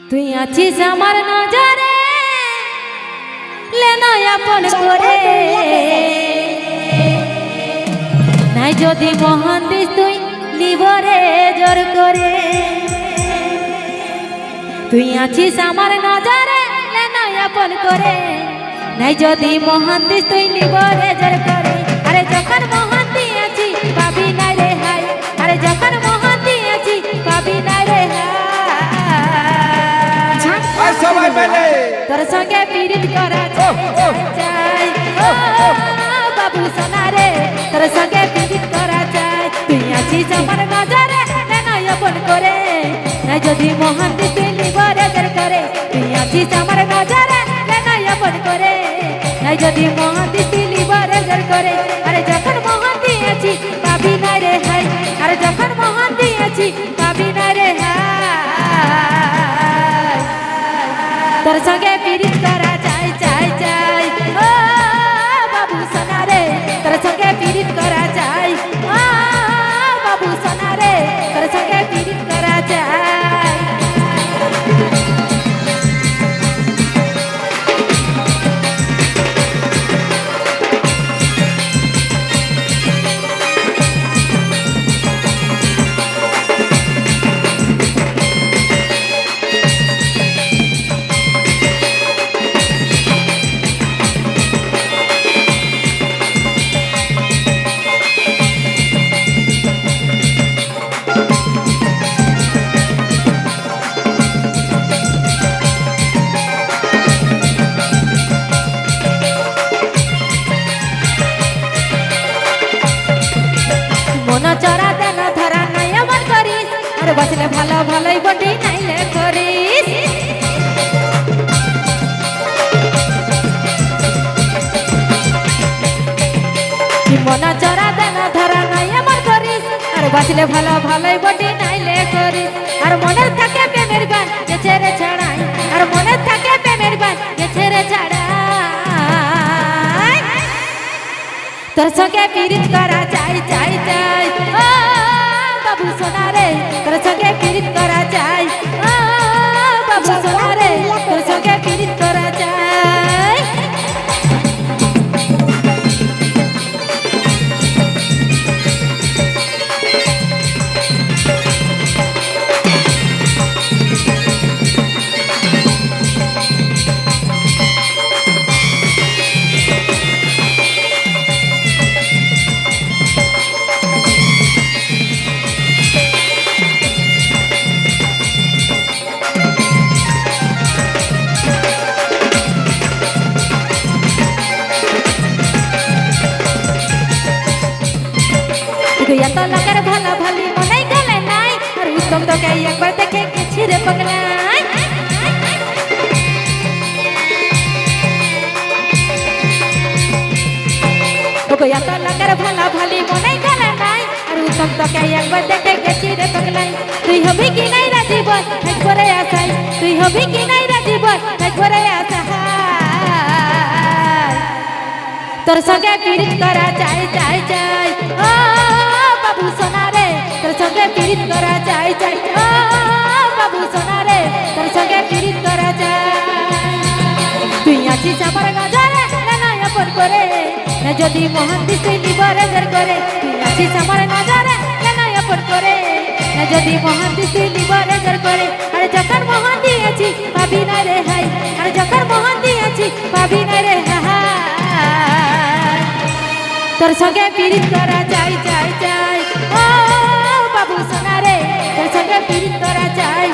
তুই আছিস আমার নজরে লেনা আপন করে নাই যদি মহান দিস তুই লিবরে জোর করে তুই আছিস আমার নজরে লেনা আপন করে নাই যদি মহান দিস তুই লিবরে জোর করে আরে যখন মহান দিয়েছি পাবি না রে হাই আরে যখন মহান দিয়েছি পাবি না রে হাই সবাই মিলে তোর সঙ্গে পীড়িত করা চাই বাবু সোনা রে তোর সঙ্গে পীড়িত করা চাই তুই আছিস আমার নজরে নয় আপন করে না যদি মহান দিস লিবরে জোর করে তুই আছিস আমার নজরে নয় আপন করে না যদি মহান দিস লিবরে জোর করে আরে যখন মহান দিয়েছি পাবি না রে হাই আরে যখন মহান দিয়েছি পাবি না রে হাই তোর সঙ্গে পীড়িত করা চাই চাই চাই ও বাবু সোনা রে তোর সঙ্গে পীড়িত করা চাই ও বাবু সোনা রে তোর সঙ্গে পীড়িত করা চাই চরা দেন ধরা নাই আমার করিস আর বাঁচলে ভালো ভালোই বটি নাইলে করিস মনা চরা দেন ধরা নাই আমার করিস আর বাঁচলে ভালো ভালোই বটি নাইলে করিস আর মনের থাকে প্রেমের গান যে ছেড়ে ছাড়াই আর মনের থাকে প্রেমের গান যে ছেড়ে ছাড়াই তোর সঙ্গে পীড়িত করা চাই চাই চাই ও বাবু সোনা রে তোর সঙ্গে পীড়িত করা চাই ও বাবু সোনা রে তোর সঙ্গে পীড়িত করা চাই এত লাগার ভালো ভালি মনে গেলে নাই আর উত্তম তোকে একবার দেখে গেছি রে পাগলাই ওগো এত লাগার ভালো ভালি মনে গেলে নাই আর উত্তম তোকে একবার দেখে গেছি রে পাগলাই তুই হবি কি নাই রাজি বল একবারে আসাই তুই হবি কি নাই রাজি বল একবারে আসাই তোর সঙ্গে পীড়িত করা চাই চাই চাই ও বাবু সোনা রে তোর সঙ্গে পীড়িত করা চাই চাই ও বাবু সোনা রে তোর সঙ্গে পীড়িত করা চাই তুই আছিস আমার নজরে নয় আপন করে না যদি মহান দিস তুই লিবরে জোর করে তুই আছিস আমার নজরে নয় আপন করে না যদি মহান দিস তুই লিবরে জোর করে আরে যখন মহান দিয়েছি পাবি না রে হাই আরে যখন মহান দিয়েছি পাবি না রে হাই তোর সঙ্গে পীড়িত করা চাই চাই চাই ও বাবু সোনা রে তোর সঙ্গে পীড়িত করা চাই